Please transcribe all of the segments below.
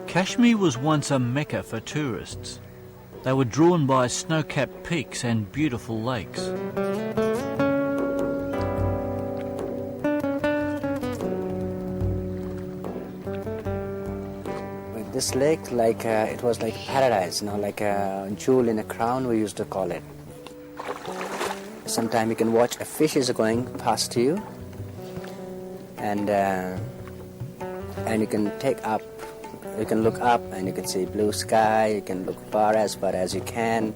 Kashmir was once a mecca for tourists. They were drawn by snow-capped peaks and beautiful lakes. This lake, it was like paradise, like a jewel in a crown, we used to call it. Sometimes you can watch a fish is going past you, and you can look up and you can see blue sky. You can look far as you can.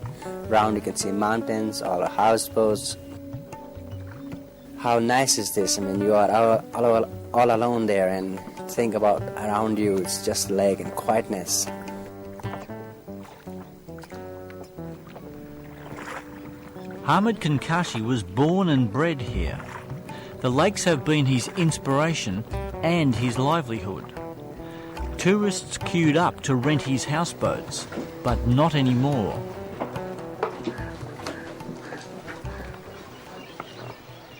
Round you can see mountains, all houseboats. How nice is this? I mean, you are all alone there, and think about around you, it's just lake and quietness. Hamid Kankashi was born and bred here. The lakes have been his inspiration and his livelihood. Tourists queued up to rent his houseboats, but not anymore.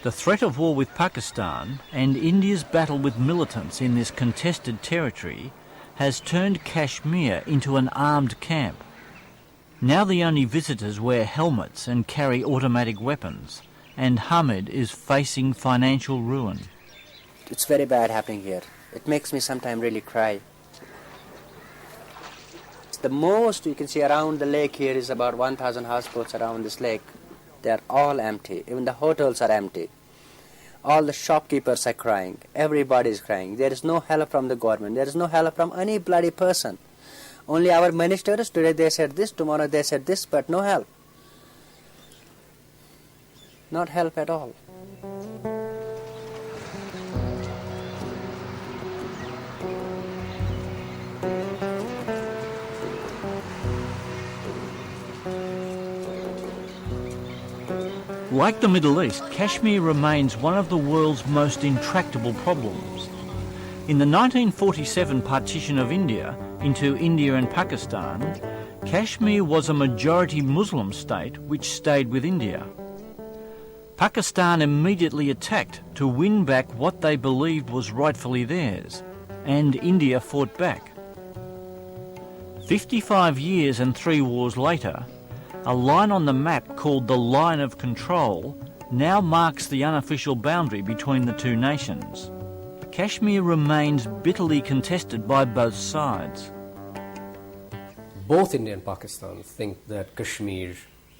The threat of war with Pakistan and India's battle with militants in this contested territory has turned Kashmir into an armed camp. Now the only visitors wear helmets and carry automatic weapons, and Hamid is facing financial ruin. It's very bad happening here. It makes me sometimes really cry. The most you can see around the lake here is about 1,000 houseboats around this lake. They are all empty. Even the hotels are empty. All the shopkeepers are crying. Everybody is crying. There is no help from the government. There is no help from any bloody person. Only our ministers, today they said this, tomorrow they said this, but no help. Not help at all. Like the Middle East, Kashmir remains one of the world's most intractable problems. In the 1947 partition of India into India and Pakistan, Kashmir was a majority Muslim state which stayed with India. Pakistan immediately attacked to win back what they believed was rightfully theirs, and India fought back. 55 years and 3 wars later, a line on the map called the Line of Control now marks the unofficial boundary between the two nations. Kashmir remains bitterly contested by both sides. Both India and Pakistan think that Kashmir,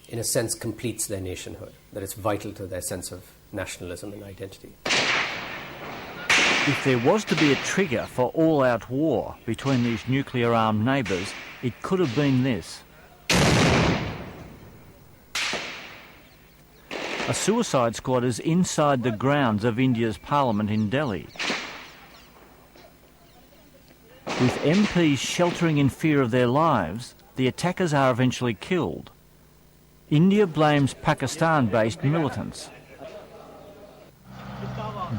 in a sense, completes their nationhood, that it's vital to their sense of nationalism and identity. If there was to be a trigger for all-out war between these nuclear-armed neighbours, it could have been this. A suicide squad is inside the grounds of India's parliament in Delhi, with MPs sheltering in fear of their lives. The attackers are eventually killed. India blames Pakistan-based militants.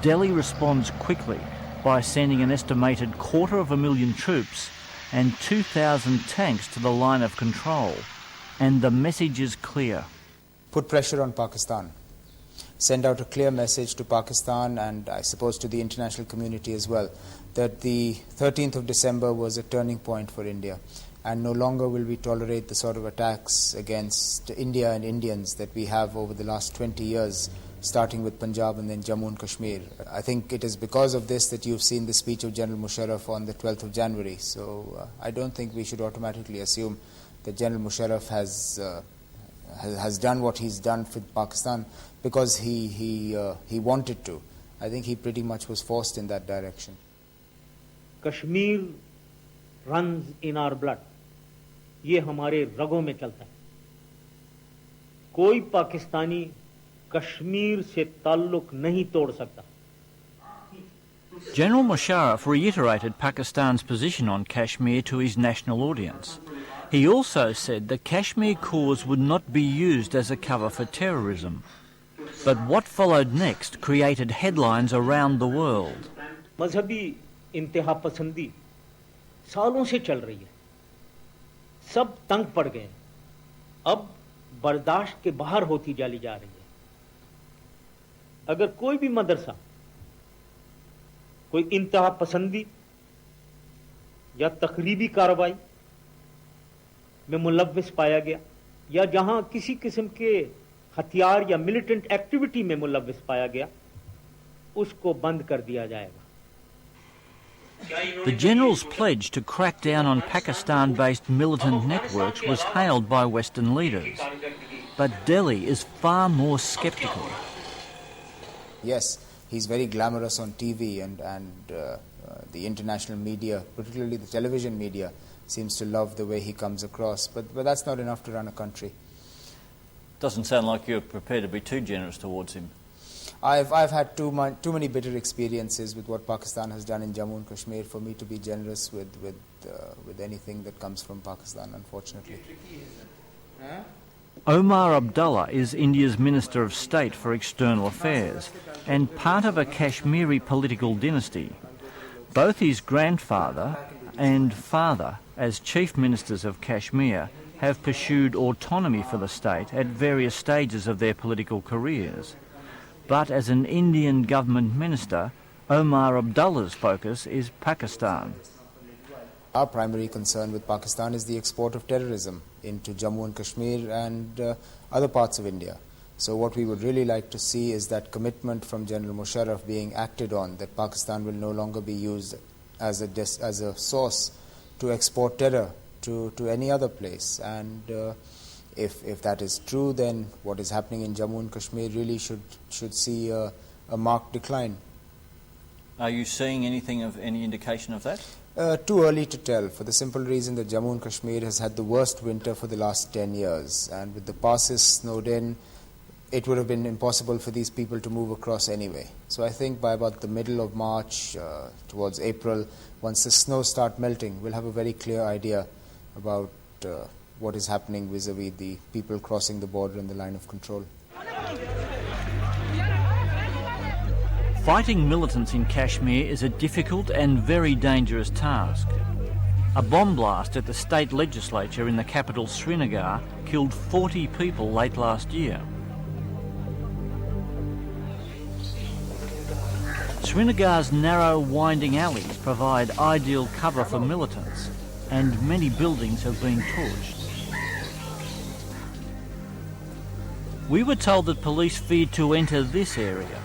Delhi responds quickly by sending an estimated 250,000 troops and 2,000 tanks to the line of control. And the message is clear. Put pressure on Pakistan. Send out a clear message to Pakistan and I suppose to the international community as well, that the 13th of December was a turning point for India, and no longer will we tolerate the sort of attacks against India and Indians that we have over the last 20 years, starting with Punjab and then Jammu and Kashmir. I think it is because of this that you've seen the speech of General Musharraf on the 12th of January. So I don't think we should automatically assume that General Musharraf has done what he's done for Pakistan because he wanted to. I think he pretty much was forced in that direction. Kashmir runs in our blood. ये हमारे रगों में चलता है. कोई पाकिस्तानी कश्मीर से ताल्लुक नहीं तोड़ सकता. General Musharraf reiterated Pakistan's position on Kashmir to his national audience. He also said the Kashmir cause would not be used as a cover for terrorism. But what followed next created headlines around the world. मजहबी इंतहा पसंदी सालों से चल रही है. सब तंग पड़ गए. अब बर्दाश्त के बाहर होती चली जा रही है. अगर कोई भी मदरसा कोई इंतहा पसंदी या तकरीबी कार्रवाई में मुलव्विस पाया गया या जहां किसी किस्म के हथियार या मिलिटेंट एक्टिविटी में मुलव्विस पाया गया उसको बंद कर दिया जाएगा. The General's pledge to crack down on Pakistan-based militant networks was hailed by Western leaders. But Delhi is far more sceptical. Yes, he's very glamorous on TV and the international media, particularly the television media, seems to love the way he comes across. But that's not enough to run a country. Doesn't sound like you're prepared to be too generous towards him. I've had too many bitter experiences with what Pakistan has done in Jammu and Kashmir for me to be generous with anything that comes from Pakistan, unfortunately. Omar Abdullah is India's Minister of State for External Affairs and part of a Kashmiri political dynasty. Both his grandfather and father, as Chief Ministers of Kashmir, have pursued autonomy for the state at various stages of their political careers. But as an Indian government minister, Omar Abdullah's focus is Pakistan. Our primary concern with Pakistan is the export of terrorism into Jammu and Kashmir and other parts of India. So what we would really like to see is that commitment from General Musharraf being acted on, that Pakistan will no longer be used as a source to export terror to any other place. And if that is true, then what is happening in Jammu and Kashmir really should see a marked decline. Are you seeing any indication of that? Too early to tell, for the simple reason that Jammu and Kashmir has had the worst winter for the last 10 years. And with the passes snowed in, it would have been impossible for these people to move across anyway. So I think by about the middle of March, towards April, once the snows start melting, we'll have a very clear idea about what is happening vis-a-vis the people crossing the border and the line of control. Fighting militants in Kashmir is a difficult and very dangerous task. A bomb blast at the state legislature in the capital Srinagar killed 40 people late last year. Srinagar's narrow, winding alleys provide ideal cover for militants, and many buildings have been torched. We were told that police feared to enter this area.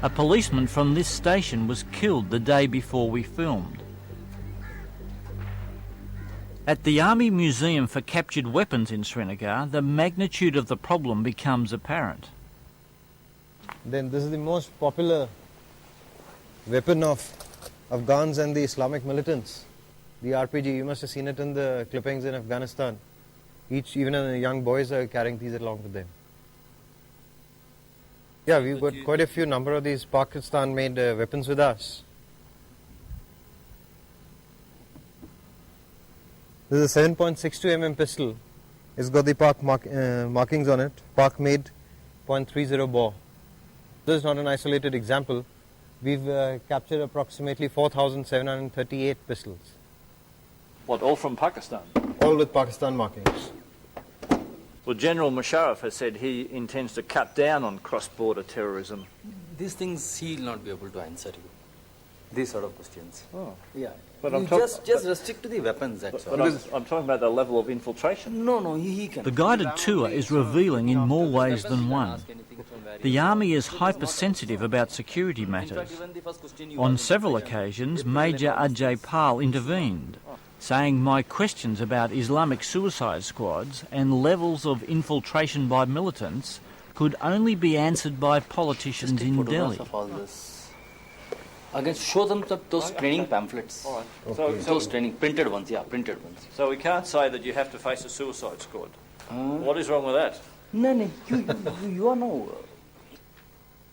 A policeman from this station was killed the day before we filmed. At the Army Museum for Captured Weapons in Srinagar, the magnitude of the problem becomes apparent. Then this is the most popular weapon of Afghans and the Islamic militants. The RPG, you must have seen it in the clippings in Afghanistan. Even the young boys are carrying these along with them. Yeah, we've got quite a few number of these Pakistan-made weapons with us. This is a 7.62 mm pistol. It's got the Pak markings on it. Pak-made .30 bore. This is not an isolated example. We've captured approximately 4,738 pistols. What, all from Pakistan? All with Pakistan markings. Well, General Musharraf has said he intends to cut down on cross-border terrorism. These things he will not be able to answer you. These sort of questions. Oh. Yeah. But you just restrict to the weapons, that's all. But I'm talking about the level of infiltration. No, he can. The guided tour is revealing in more ways than one. The army is hypersensitive about security matters. On several occasions, Major Ajay Pal intervened, saying my questions about Islamic suicide squads and levels of infiltration by militants could only be answered by politicians in Delhi. Again, show them those training pamphlets. All right. Okay. Those training, printed ones, yeah, printed ones. So we can't say that you have to face a suicide squad. What is wrong with that? No, you are no...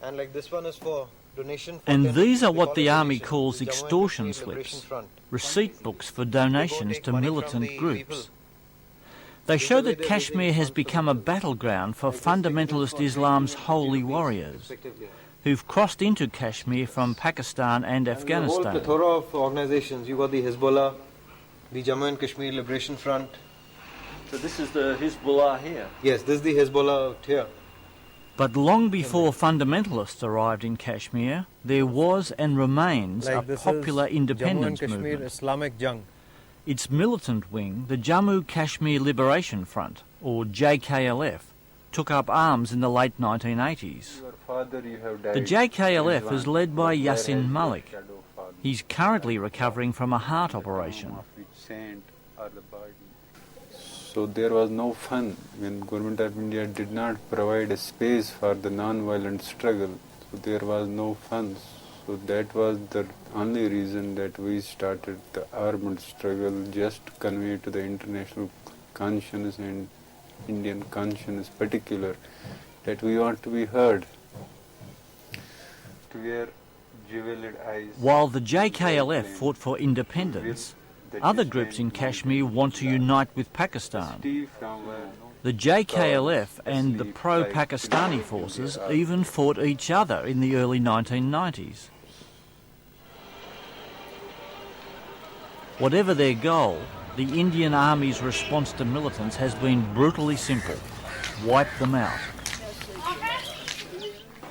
And like this one is for donation. And these are what the army calls extortion slips, receipt books for donations to militant groups. They show that Kashmir has become a battleground for fundamentalist Islam's holy warriors, who've crossed into Kashmir from Pakistan and Afghanistan. A whole plethora of organizations. You got the Hezbollah, the Jammu and Kashmir Liberation Front, So this is the Hezbollah here? Yes, this is the Hezbollah out here. But long before fundamentalists arrived in Kashmir, there was and remains a popular independence Jammu and Kashmir movement. Islamic Jung. Its militant wing, the Jammu Kashmir Liberation Front, or JKLF, took up arms in the late 1980s. The JKLF is led by Yasin Malik. He's currently recovering from a heart operation. So there was no fun when Government of India did not provide a space for the non-violent struggle. So there was no funds. So that was the only reason that we started the armed struggle, just to convey to the international conscience and Indian conscience particular that we want to be heard. To wear jeweled eyes. While the JKLF fought for independence, other groups in Kashmir want to unite with Pakistan. The JKLF and the pro-Pakistani forces even fought each other in the early 1990s. Whatever their goal, the Indian Army's response to militants has been brutally simple: wipe them out.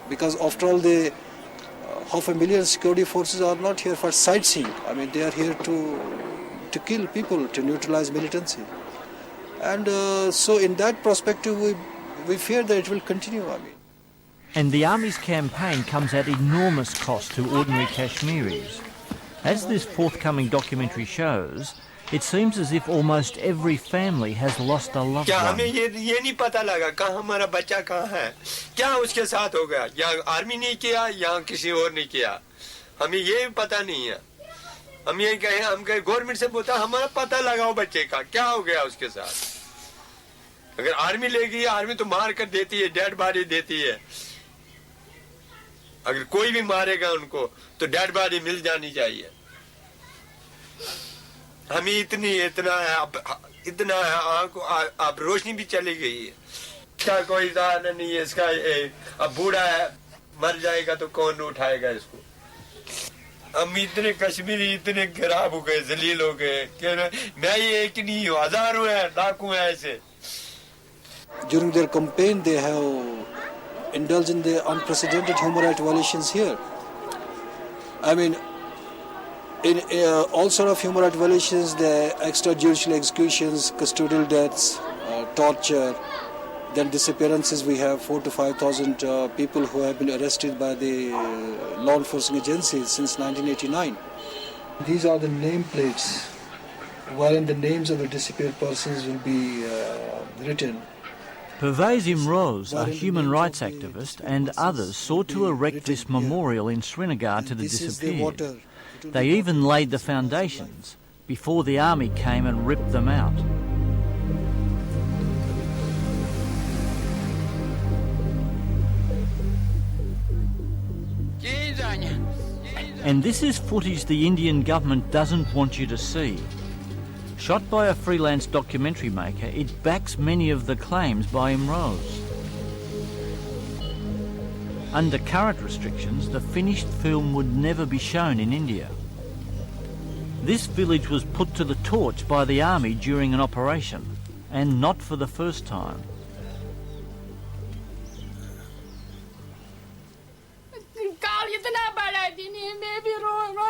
Because after all, the 500,000 security forces are not here for sightseeing. I mean, they are here to kill people, to neutralize militancy. And so in that perspective, we fear that it will continue. I mean. And the Army's campaign comes at enormous cost to ordinary Kashmiris. As this forthcoming documentary shows, it seems as if almost every family has lost a loved one. हमें ये नहीं पता लगा कहाँ हमारा बच्चा कहाँ है, क्या उसके साथ हो गया, या आर्मी ने किया या किसी और ने किया, हमें ये पता नहीं है. हम ये कहे, हम कहे गवर्नमेंट से बोलता हमारा पता लगाओ बच्चे का क्या हो गया उसके साथ. अगर आर्मी ले गई, आर्मी तो मार कर देती है, डेड बॉडी देती है. अगर कोई भी मारेगा उनको तो डेड बॉडी मिल जानी चाहिए. हमें इतना है, आप रोशनी भी चली गई है. इसका कोई साधन नहीं है, इसका अब बूढ़ा है, मर जाएगा तो कौन उठाएगा इसको. हम इतने कश्मीरी इतने खराब हो गए, जलील हो गए. मैं ये एक नहीं हूँ, हजारों हैं, लाखों हैं ऐसे. During their campaign, they have indulged in the unprecedented human rights violations here. I mean, in all sort of human rights violations, the extrajudicial executions, custodial deaths, torture, then disappearances. We have 4,000 to 5,000 people who have been arrested by the law enforcement agencies since 1989. These are the nameplates, wherein the names of the disappeared persons will be written. Pervez Imroz, a human rights activist, and others sought to erect this memorial in Srinagar to the disappeared. They even laid the foundations before the army came and ripped them out. And this is footage the Indian government doesn't want you to see. Shot by a freelance documentary maker, it backs many of the claims by Imroz. Under current restrictions, the finished film would never be shown in India. This village was put to the torch by the army during an operation, and not for the first time.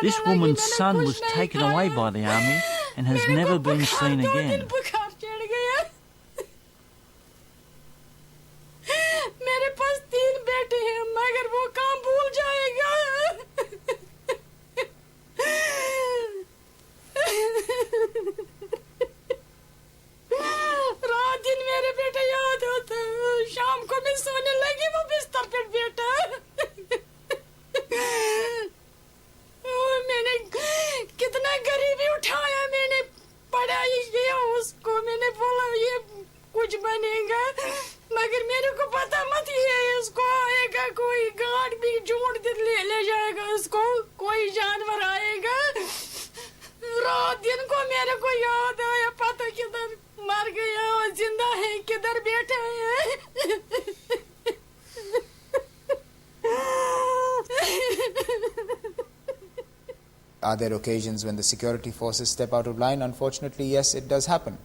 This woman's son was taken away by the army and has never been seen again. मेरे पास 3 बेटे हैं, मगर वो काम भूल जाएगा. रात दिन मेरे बेटे याद होते, शाम को मैं सोने लगी वो बिस्तर पे बेटा. मैंने कितना गरीबी उठाया, मैंने पढ़ाई किया उसको, मैंने बोला ये कुछ बनेगा, मगर मेरे को पता मत ये इसको आएगा, कोई गार्ड भी जोड़ दे ले जाएगा इसको, कोई जानवर आएगा. रात दिन को मेरे को याद आया, पता किधर मर गया और जिंदा है, किधर बैठा है. Are there occasions when the security forces step out of line? Unfortunately, yes, it does happen.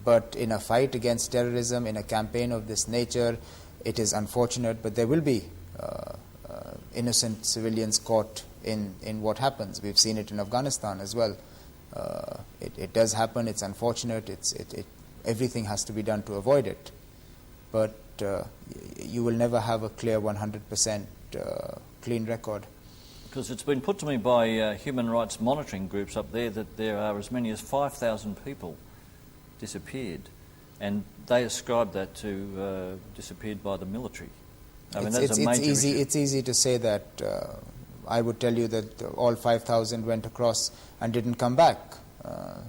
But in a fight against terrorism, in a campaign of this nature, it is unfortunate, but there will be innocent civilians caught in what happens. We've seen it in Afghanistan as well. It does happen. It's unfortunate. Everything has to be done to avoid it. But you will never have a clear 100% clean record. Because it's been put to me by human rights monitoring groups up there that there are as many as 5,000 people disappeared, and they ascribe that to disappeared by the military. I mean, that's a major issue. It's easy to say that. I would tell you that all 5,000 went across and didn't come back.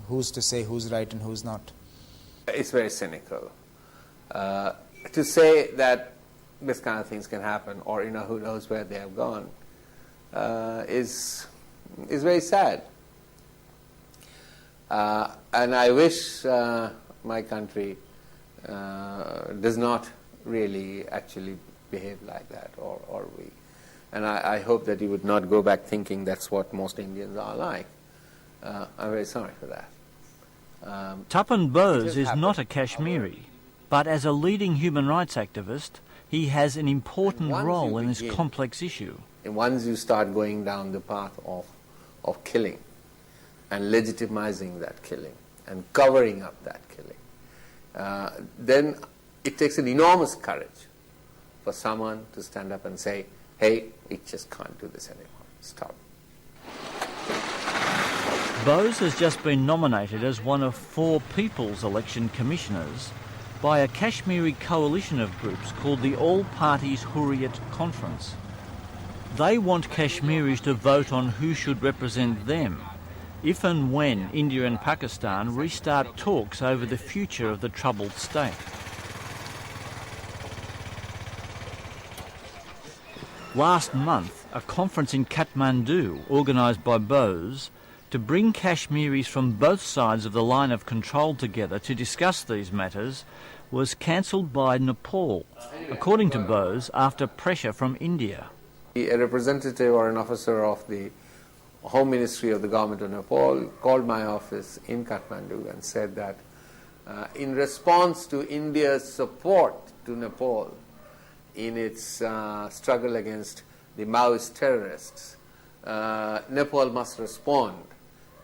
Who's to say who's right and who's not? It's very cynical. To say that this kind of things can happen, or who knows where they have gone, is very sad. And I wish my country does not really actually behave like that, or we. And I hope that he would not go back thinking that's what most Indians are like. I'm very sorry for that. Tapan Bose is not a Kashmiri, but as a leading human rights activist, he has an important role in this complex issue. And once you start going down the path of killing and legitimizing that killing and covering up that killing, then it takes an enormous courage for someone to stand up and say, hey, we just can't do this anymore. Stop. Bose has just been nominated as one of 4 People's Election Commissioners by a Kashmiri coalition of groups called the All Parties Hurriyat Conference. They want Kashmiris to vote on who should represent them if and when India and Pakistan restart talks over the future of the troubled state. Last month, a conference in Kathmandu, organised by Bose, to bring Kashmiris from both sides of the line of control together to discuss these matters, was cancelled by Nepal, according to Bose, after pressure from India. A representative or an officer of the Home Ministry of the government of Nepal called my office in Kathmandu and said that in response to India's support to Nepal in its struggle against the Maoist terrorists, Nepal must respond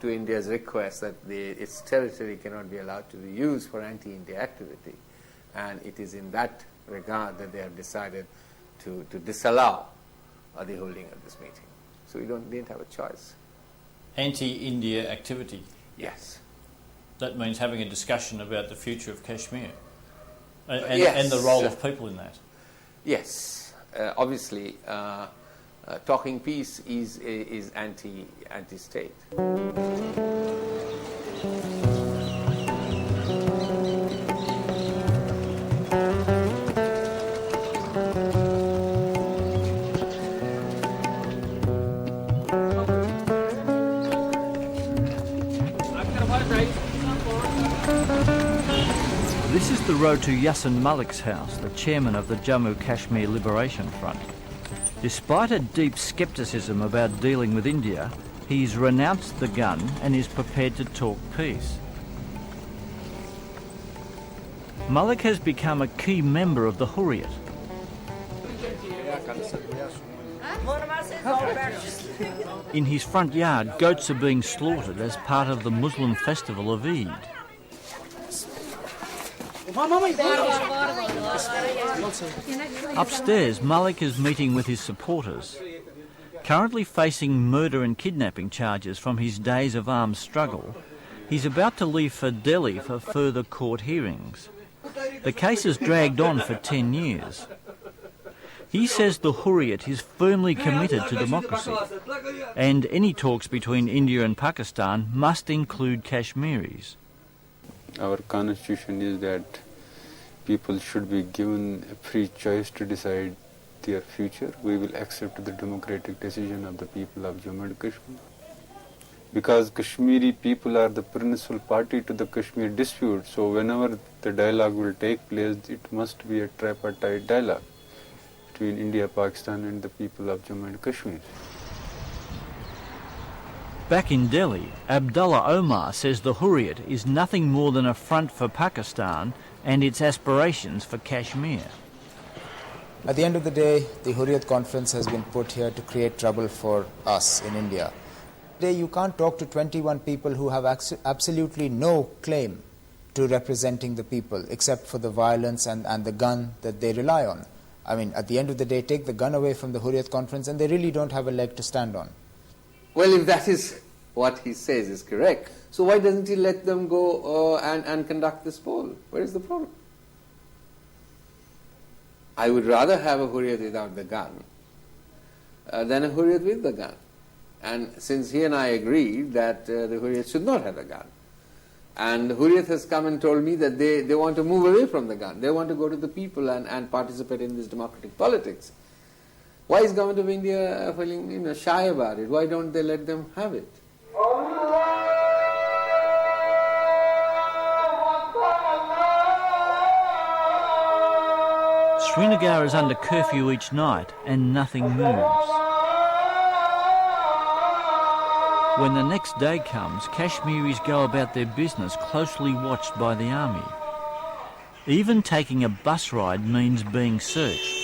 to India's request that its territory cannot be allowed to be used for anti-India activity. And it is in that regard that they have decided to disallow the holding of this meeting. So we didn't have a choice. Anti-India activity? Yes. That means having a discussion about the future of Kashmir and, yes. and the role of people in that? Yes. Obviously, talking peace is anti-state. This is the road to Yasin Malik's house, the chairman of the Jammu Kashmir Liberation Front. Despite a deep scepticism about dealing with India, he's renounced the gun and is prepared to talk peace. Malik has become a key member of the Hurriyat. In his front yard, goats are being slaughtered as part of the Muslim festival of Eid. Upstairs, Malik is meeting with his supporters. Currently facing murder and kidnapping charges from his days of armed struggle, he's about to leave for Delhi for further court hearings. The case has dragged on for 10 years. He says the Hurriyat is firmly committed to democracy, and any talks between India and Pakistan must include Kashmiris. Our constitution is that people should be given a free choice to decide their future. We will accept the democratic decision of the people of Jammu and Kashmir. Because Kashmiri people are the principal party to the Kashmir dispute, so whenever the dialogue will take place, it must be a tripartite dialogue between India, Pakistan and the people of Jammu and Kashmir. Back in Delhi, Abdullah Omar says the Hurriyat is nothing more than a front for Pakistan and its aspirations for Kashmir. At the end of the day, the Hurriyat conference has been put here to create trouble for us in India. Today, you can't talk to 21 people who have absolutely no claim to representing the people, except for the violence and the gun that they rely on. I mean, at the end of the day, take the gun away from the Hurriyat conference and they really don't have a leg to stand on. Well, if that is what he says is correct, so why doesn't he let them go and conduct this poll? Where is the problem? I would rather have a Hurriyat without the gun than a Hurriyat with the gun. And since he and I agreed that the Hurriyat should not have a gun, and the Hurriyat has come and told me that they want to move away from the gun, they want to go to the people and participate in this democratic politics. Why is government of India feeling shy about it? Why don't they let them have it? Srinagar is under curfew each night and nothing moves. When the next day comes, Kashmiris go about their business closely watched by the army. Even taking a bus ride means being searched.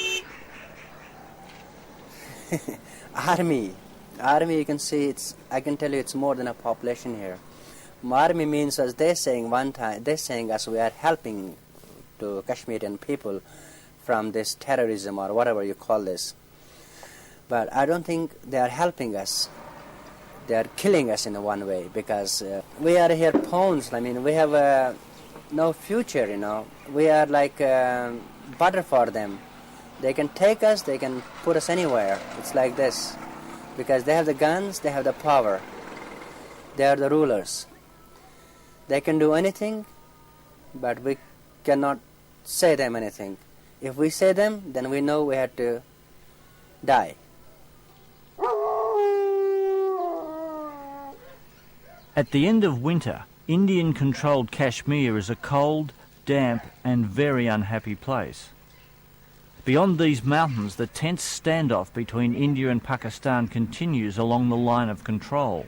Army, you can see I can tell you it's more than a population here. Army means, as they're saying us we are helping to Kashmirian people from this terrorism or whatever you call this. But I don't think they are helping us. They are killing us in one way, because we are here pawns. I mean, we have no future, We are like butter for them. They can take us, they can put us anywhere. It's like this. Because they have the guns, they have the power. They are the rulers. They can do anything, but we cannot say them anything. If we say them, then we know we have to die. At the end of winter, Indian-controlled Kashmir is a cold, damp and very unhappy place. Beyond these mountains, the tense standoff between India and Pakistan continues along the line of control.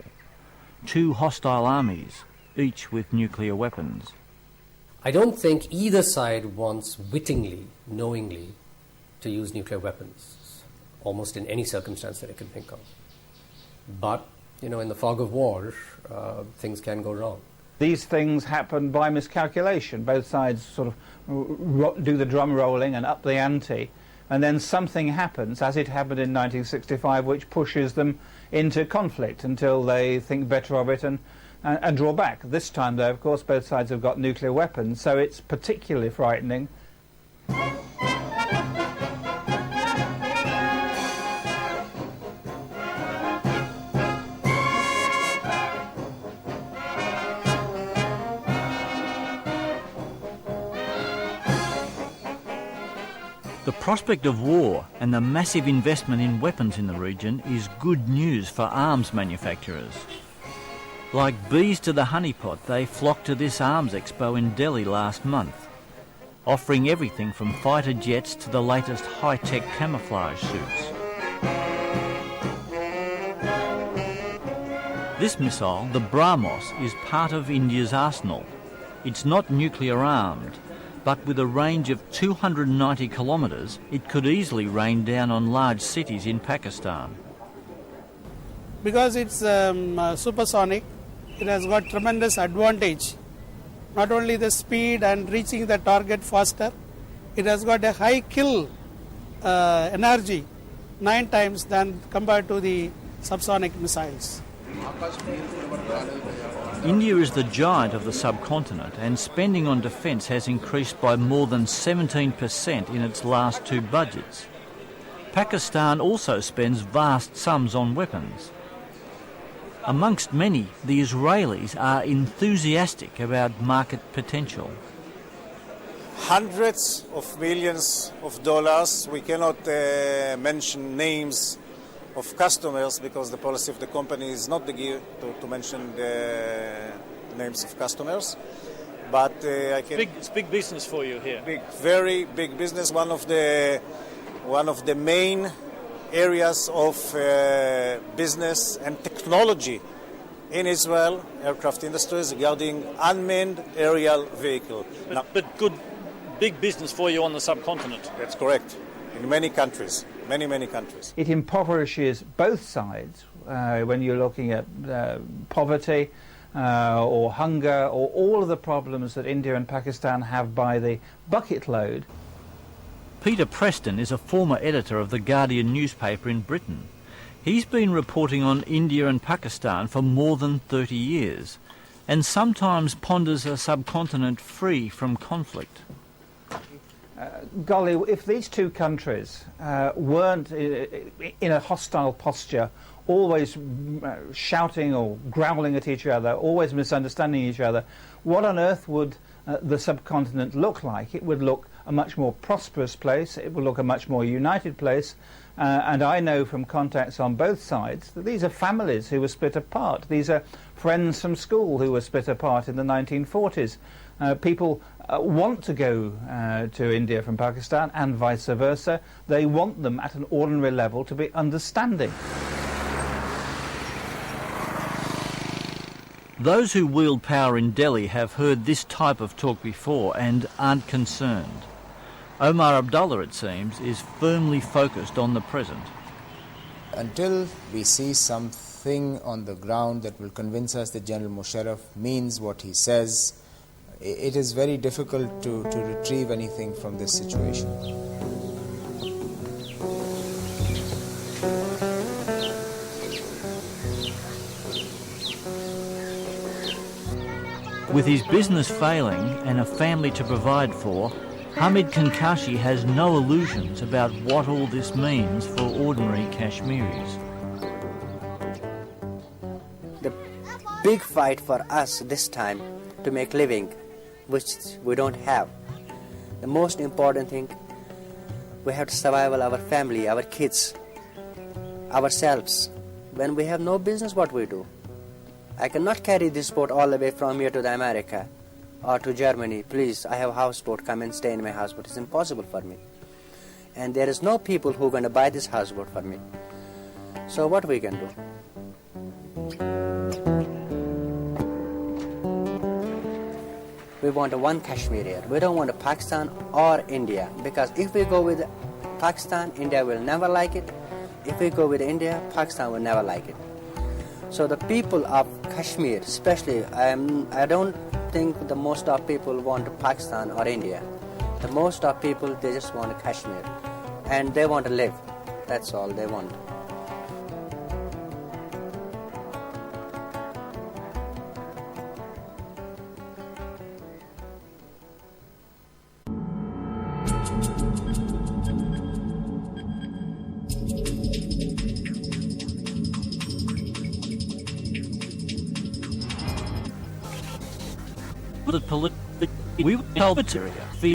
Two hostile armies, each with nuclear weapons. I don't think either side wants wittingly, knowingly, to use nuclear weapons, almost in any circumstance that I can think of. But, in the fog of war, things can go wrong. These things happen by miscalculation. Both sides sort of do the drum rolling and up the ante, and then something happens, as it happened in 1965, which pushes them into conflict until they think better of it and draw back. This time, though, of course, both sides have got nuclear weapons, so it's particularly frightening. The prospect of war and the massive investment in weapons in the region is good news for arms manufacturers. Like bees to the honeypot, they flocked to this arms expo in Delhi last month, offering everything from fighter jets to the latest high-tech camouflage suits. This missile, the BrahMos, is part of India's arsenal. It's not nuclear-armed, but with a range of 290 kilometres, it could easily rain down on large cities in Pakistan. Because it's supersonic, it has got tremendous advantage. Not only the speed and reaching the target faster, it has got a high kill energy, 9 times than compared to the subsonic missiles. India is the giant of the subcontinent, and spending on defence has increased by more than 17% in its last 2 budgets. Pakistan also spends vast sums on weapons. Amongst many, the Israelis are enthusiastic about market potential. Hundreds of millions of dollars. We cannot mention names of customers because the policy of the company is not to mention the names of customers. But I can. It's big business for you here. Very big business. One of the main areas of business and technology in Israel aircraft industries regarding unmanned aerial vehicle. But good, big business for you on the subcontinent. That's correct. In many countries, many countries. It impoverishes both sides when you're looking at poverty or hunger or all of the problems that India and Pakistan have by the bucket load. Peter Preston is a former editor of the Guardian newspaper in Britain. He's been reporting on India and Pakistan for more than 30 years and sometimes ponders a subcontinent free from conflict. Golly, if these two countries weren't in a hostile posture, always shouting or growling at each other, always misunderstanding each other, what on earth would the subcontinent look like? It would look a much more prosperous place, it would look a much more united place, and I know from contacts on both sides that these are families who were split apart. These are friends from school who were split apart in the 1940s. People want to go to India from Pakistan and vice versa. They want them at an ordinary level to be understanding. Those who wield power in Delhi have heard this type of talk before and aren't concerned. Omar Abdullah, it seems, is firmly focused on the present. Until we see something on the ground that will convince us that General Musharraf means what he says, it is very difficult to retrieve anything from this situation. With his business failing and a family to provide for, Hamid Kankashi has no illusions about what all this means for ordinary Kashmiris. The big fight for us this time to make living, which we don't have. The most important thing, we have to survive our family, our kids, ourselves. When we have no business, what we do? I cannot carry this boat all the way from here to the America or to Germany. Please, I have a houseboat, come and stay in my houseboat. It's impossible for me. And there is no people who are going to buy this houseboat for me. So what we can do? We want a one Kashmir here. We don't want a Pakistan or India, because if we go with Pakistan, India will never like it. If we go with India, Pakistan will never like it. So the people of Kashmir, especially, I don't think the most of people want Pakistan or India. The most of people, they just want Kashmir. And they want to live. That's all they want. We will tell the